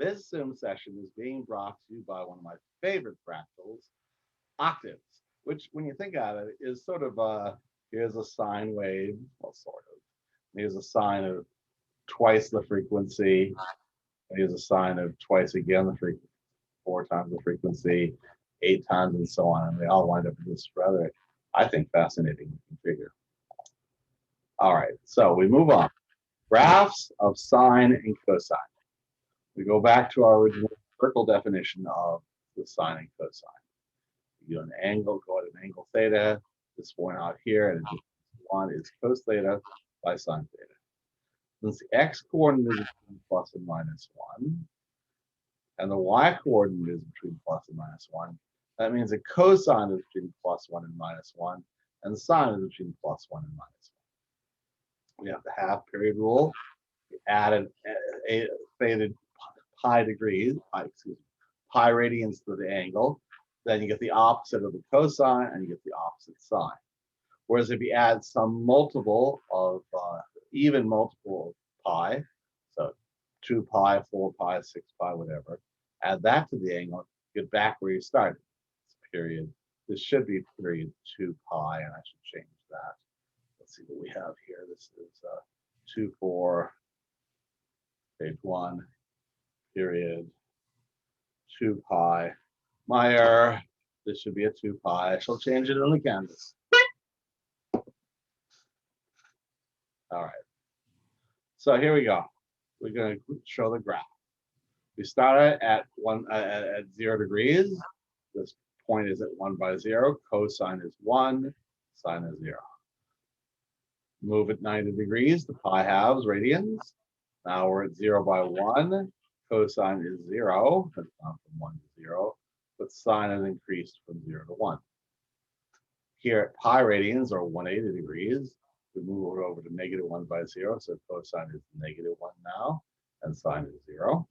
This Zoom session is being brought to you by one of my favorite fractals, octaves, which when you think about it is sort of here's a sine wave, well, sort of. Here's a sine of twice the frequency. Here's a sine of twice again the frequency, 4 times the frequency, 8 times, and so on. And they all wind up in this rather, I think, fascinating figure. All right, so we move on. Graphs of sine and cosine. We go back to our original circle definition of the sine and cosine. You do an angle, go at an angle theta. This point out here, and one is cos theta by sine theta. Since the x coordinate is between plus and minus 1, and the y coordinate is between plus and minus 1, that means the cosine is between plus 1 and minus 1, and the sine is between plus 1 and minus 1. We have the half period rule. We added a theta pi degrees, pi radians to the angle. Then you get the opposite of the cosine, and you get the opposite sine. Whereas if you add some multiple of even multiple of pi, so 2 pi, 4 pi, 6 pi, whatever, add that to the angle, get back where you started. It's period. This should be period 2 pi, and I should change that. Let's see what we have here. This is 2, 4, page 1, period 2 pi. My error. This should be a 2 pi. I shall change it on the canvas. All right. So here we go. We're going to show the graph. We started at 0 degrees. This point is at 1 by 0. Cosine is 1. Sine is 0. Move at 90 degrees. The pi halves radians. Now we're at 0 by 1. Cosine is 0. That's gone from 1 to 0. But sine has increased from 0 to 1. Here at pi radians, or 180 degrees, we move it over to negative 1 by 0. So cosine is negative 1 now, and sine is 0.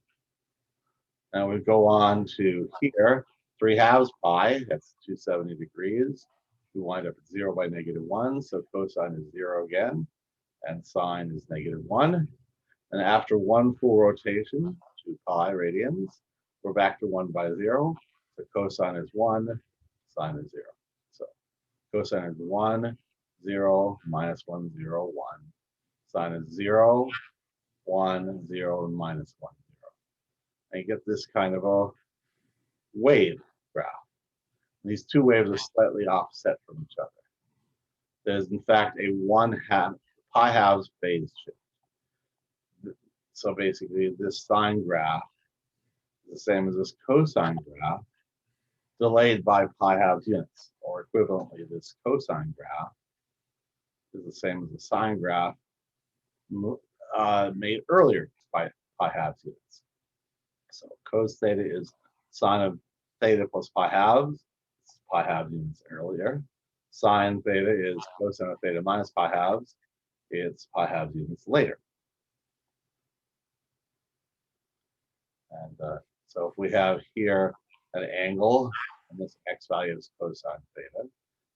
Now we go on to here, 3 halves pi, that's 270 degrees. We wind up at 0 by negative 1, so cosine is 0 again, and sine is negative 1. And after one full rotation, 2 pi radians, we're back to 1 by 0. So cosine is 1, sine is 0. So cosine is 1, 0, minus 1, 0, 1. Sine is 0, 1, 0, and minus 1, 0. And you get this kind of a wave graph. These two waves are slightly offset from each other. There's, in fact, a 1/2 pi halves phase shift. So basically, this sine graph is the same as this cosine graph, delayed by pi halves units, or equivalently, this cosine graph is the same as the sine graph made earlier by pi halves units. So cos theta is sine of theta plus pi halves. It's pi halves units earlier. Sine theta is cosine of theta minus pi halves. It's pi halves units later. And so if we have here an angle, and this x value is cosine theta,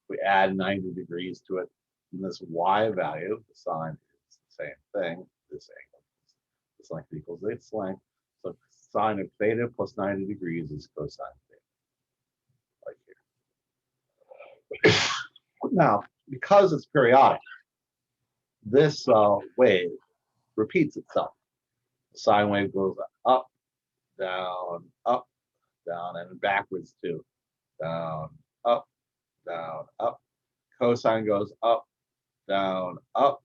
we add 90 degrees to it, and this y value, the sine is the same thing. This angle, this length equals its length. So sine of theta plus 90 degrees is cosine theta, like here. Now, because it's periodic, this wave repeats itself. The sine wave goes up, down, and backwards too. Down, up, down, up. Cosine goes up, down, up,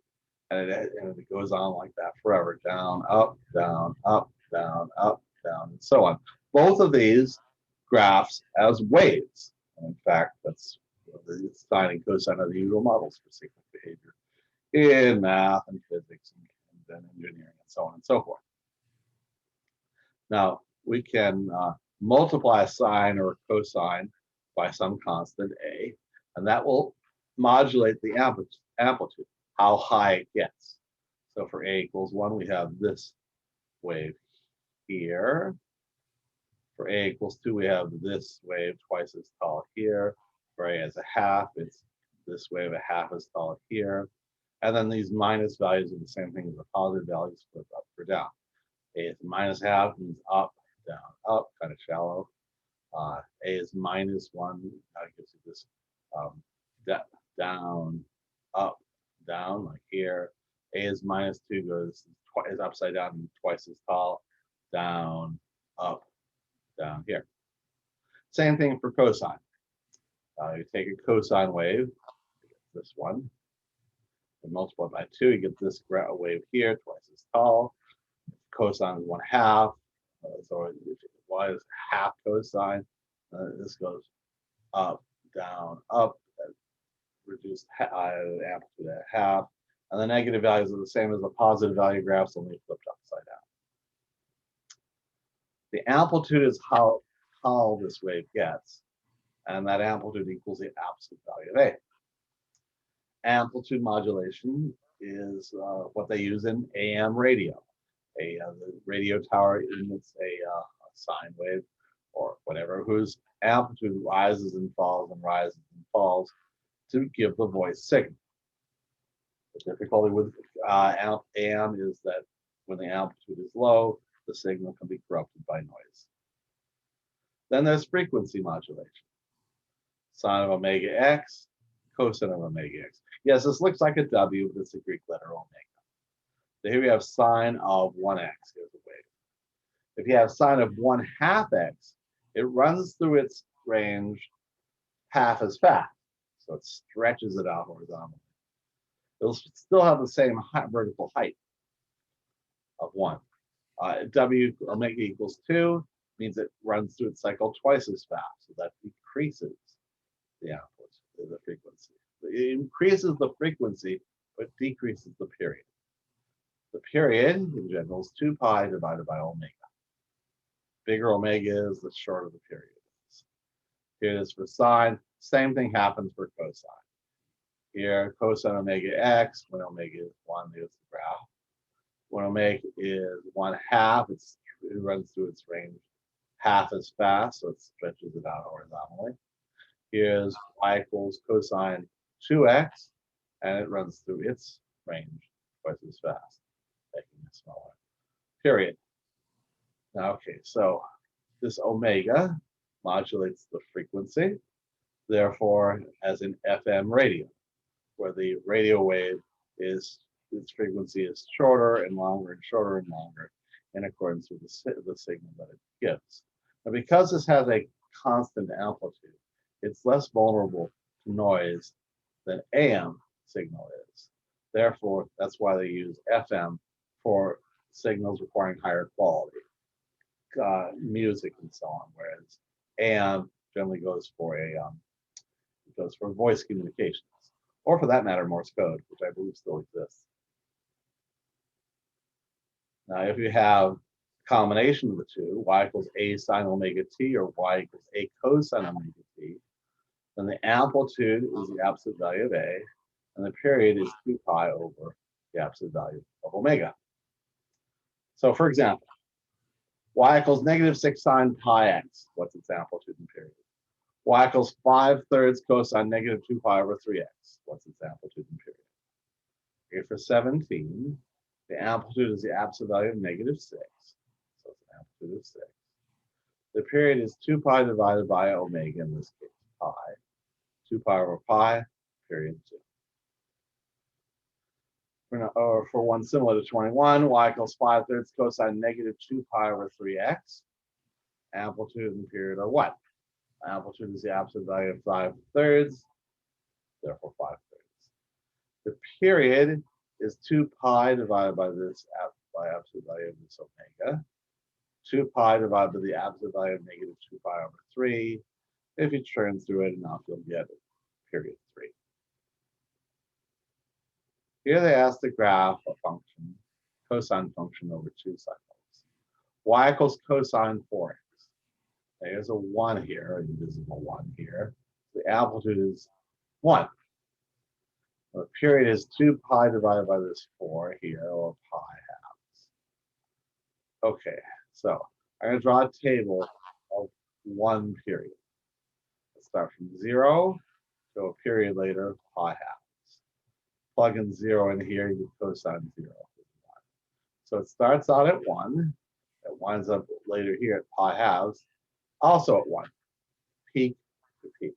and it goes on like that forever. Down, up, down, up, down, up, down, and so on. Both of these graphs as waves. And in fact, that's the sine and cosine are the usual models for cyclic behavior in math and physics and then engineering and so on and so forth. Now, we can multiply a sine or a cosine by some constant a, and that will modulate the amplitude, how high it gets. So for a equals 1, we have this wave here. For a equals 2, we have this wave twice as tall here. For a as a half, it's this wave a half as tall here. And then these minus values are the same thing as the positive values, flip up or down. A is minus half means up, down, up, kind of shallow. A is -1. Now it gives you this um, down, up, down, like here. A is -2 goes is upside down and twice as tall. Down, up, down here. Same thing for cosine. You take a cosine wave, this one, and multiply by 2, you get this wave here, twice as tall. Cosine is 1/2, so y is half cosine. This goes up, down, up, reduced amplitude at half. And the negative values are the same as the positive value graphs, only flipped upside down. The amplitude is how tall this wave gets, and that amplitude equals the absolute value of A. Amplitude modulation is what they use in AM radio. The radio tower emits a sine wave or whatever, whose amplitude rises and falls and rises and falls to give the voice signal. The difficulty with AM is that when the amplitude is low, the signal can be corrupted by noise. Then there's frequency modulation. Sine of omega x, cosine of omega x. Yes, this looks like a W, but it's a Greek letter omega. So here we have sine of 1x. Here's a wave. If you have sine of 1/2 x, it runs through its range half as fast. So it stretches it out horizontally. It'll still have the same vertical height of 1. W omega equals 2 means it runs through its cycle twice as fast. So that decreases the amplitude, the frequency. It increases the frequency, but decreases the period. The period, in general, is 2 pi divided by omega. Bigger omega is, the shorter the period is. Here it is for sine. Same thing happens for cosine. Here, cosine omega x, when omega is 1, there's the graph. When omega is 1/2, it runs through its range half as fast, so it stretches it out horizontally. Here's y equals cosine 2x, and it runs through its range twice as fast, making it smaller. Period. Now, okay, so this omega modulates the frequency, therefore, as in FM radio, where the radio wave is, its frequency is shorter and longer and shorter and longer in accordance with the signal that it gives. And because this has a constant amplitude, it's less vulnerable to noise than AM signal is. Therefore, that's why they use FM for signals requiring higher quality, music and so on, whereas AM generally goes for voice communications, or for that matter, Morse code, which I believe still exists. Now, if you have a combination of the two, y equals a sine omega t or y equals a cosine omega t, then the amplitude is the absolute value of A, and the period is 2 pi over the absolute value of omega. So for example, y equals -6 sine pi x. What's its amplitude and period? Y equals 5/3 cosine -2 pi over 3x. What's its amplitude and period? Here for 17, the amplitude is the absolute value of -6. So it's an amplitude of 6. The period is 2 pi divided by omega, in this case, pi. 2 pi over pi, period 2. For one similar to 21, y equals 5/3 cosine -2 pi over 3x. Amplitude and period are what? Amplitude is the absolute value of 5/3, therefore 5/3. The period is 2 pi divided by this by absolute value of this omega. 2 pi divided by the absolute value of -2 pi over 3. If you turn through it enough, you'll get period 3. Here they ask to graph a function, cosine function over 2 cycles. Y equals cosine 4x. There's a 1 here, an invisible 1 here. The amplitude is 1. The period is 2 pi divided by this 4 here, or pi halves. Okay, so I'm going to draw a table of 1 period. Let's start from 0 to a period later, pi halves. Plug in 0 in here, you get cosine 0. So it starts out at 1. It winds up later here at pi halves, also at 1, peak to peak.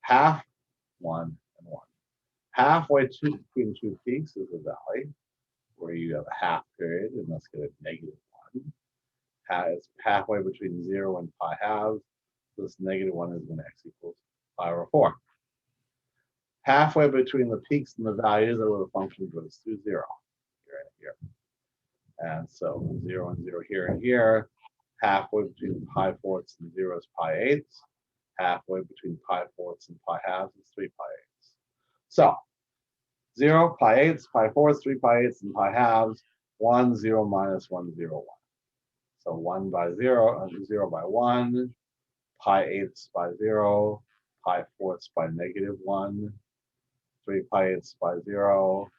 Half, 1, and 1. Halfway between two peaks is a valley, where you have a half period, and let's get a -1. It's halfway between 0 and pi halves. So this -1 is when x equals pi over 4. Halfway between the peaks and the values are where the function goes through 0, here and here. And so 0 and 0 here and here. Halfway between pi fourths and 0 is pi eighths. Halfway between pi fourths and pi halves is 3 pi eighths. So 0, pi eighths, pi fourths, 3 pi eighths, and pi halves, 1, 0, minus 1, 0, 1. So 1 by 0, 0 by 1, pi eighths by 0, pi fourths by -1, 3 pi eighths by 0,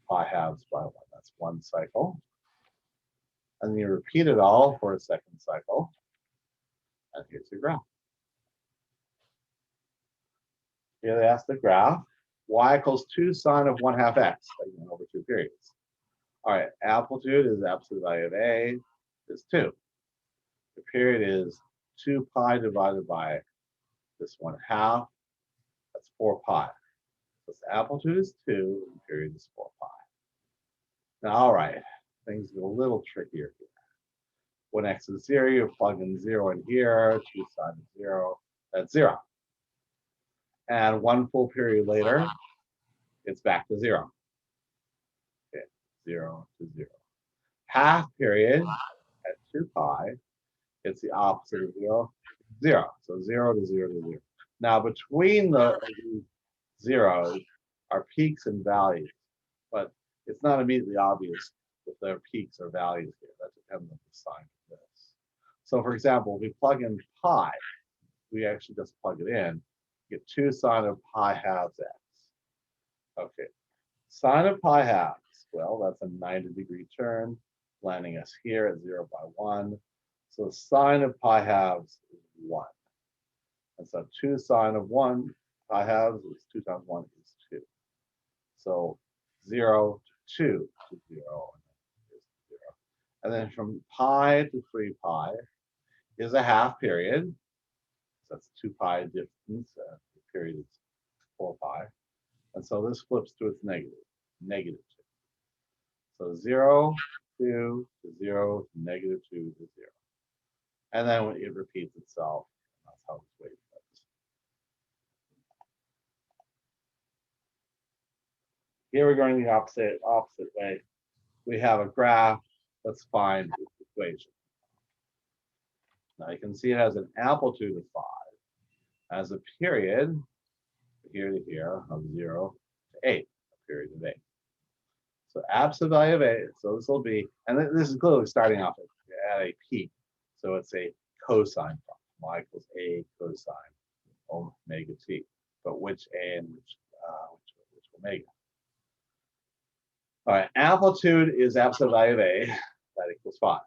pi halves by 1. That's one cycle. And you repeat it all for a second cycle. And here's your graph. Here they ask the graph. Y equals 2 sine of 1/2 x, again, over 2 periods. All right, amplitude is absolute value of A is 2. The period is 2 pi divided by this 1/2. That's 4 pi. So this amplitude is 2, and the period is 4 pi. Now, all right, things get a little trickier here. When x is 0, you plug in 0 in here, 2 sine of 0, that's 0. And 1 full period later, it's back to 0. Okay, 0 to 0. Half period at 2 pi, it's the opposite of 0, 0. So 0 to 0 to 0. Now, between the zeros are peaks and values, but it's not immediately obvious if there are peaks or values here. That depends on the sign of this. So, for example, if we plug in pi, we actually just plug it in, get 2 sine of pi halves x. Okay, sine of pi halves, well, that's a 90-degree turn, landing us here at 0 by 1. So sine of pi halves is 1. And so 2 sine of 1 pi halves is 2 times 1 is 2. So 0 to 2 to 0. And then from pi to 3 pi is a half period. So that's 2 pi distance. The period is 4 pi. And so this flips to its negative, -2. So 0, 2 to 0 to -2 to 0. And then it repeats itself. That's how this wave goes. Here we're going the opposite way. We have a graph. Let's find its equation. Now you can see it has an amplitude of 5, as a period here to here of 0 to 8, a period of 8. So absolute value of A, so this will be, and this is clearly starting off at a peak. So it's a cosine function. Y equals A cosine omega t. But which A and which omega? All right, amplitude is absolute value of A, that equals 5.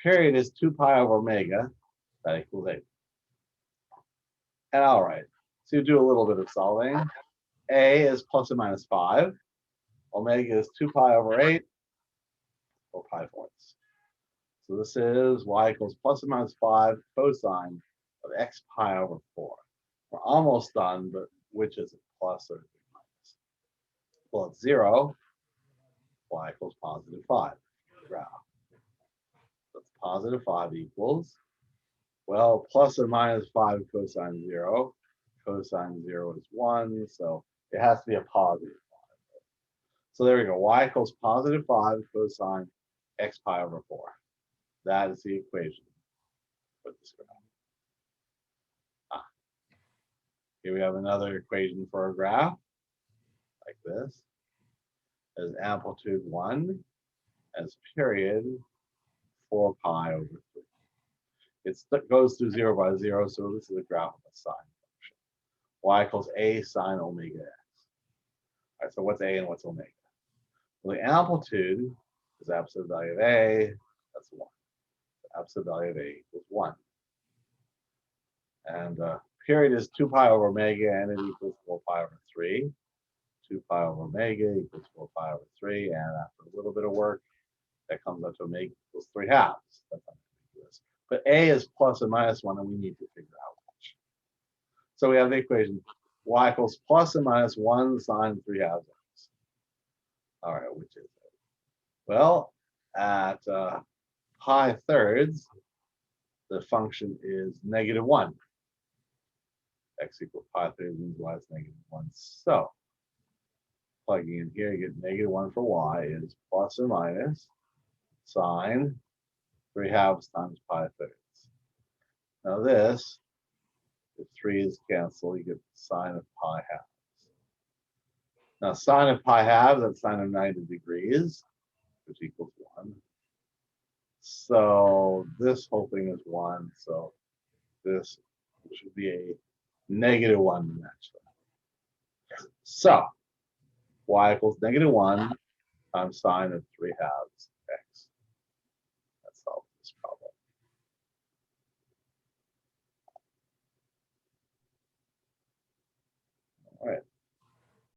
Period is 2 pi over omega, that equals 8. And all right, so you do a little bit of solving. A is plus or minus 5. Omega is 2 pi over 8, or pi fourths. So this is y equals plus or minus 5 cosine of x pi over 4. We're almost done, but which is it, plus or minus? Well, it's 0. Y equals positive 5. Graph. That's positive 5 equals, well, plus or minus 5 cosine 0. Cosine 0 is 1, so it has to be a positive 5. So there we go. Y equals positive 5 cosine x pi over 4. That is the equation for this graph. Here we have another equation for a graph, like this. As amplitude 1, as period 4 pi over 3. It goes through 0 by 0, so this is a graph of a sine function. Y equals A sine omega x. All right, so what's A and what's omega? Well, the amplitude is absolute value of A, that's 1. The absolute value of A equals 1. And period is 2 pi over omega, and it equals 4 pi over 3. 2 pi over omega equals 4 pi over 3, and after a little bit of work, that comes out to omega equals 3 halves. That's this. But a is plus or minus 1, and we need to figure out which. So we have the equation y equals plus or minus 1 sine 3/2 x. All right, which is it? Well, at pi thirds, the function is -1. X equals pi thirds means y is -1. So plugging in here, you get -1 for y is plus or minus sine 3/2 times pi thirds. Now this, if 3's cancel, you get sine of pi halves. Now sine of pi halves, that's sine of 90 degrees, which equals 1. So this whole thing is 1. So this should be a -1 dimension. So y equals -1 times sine of 3/2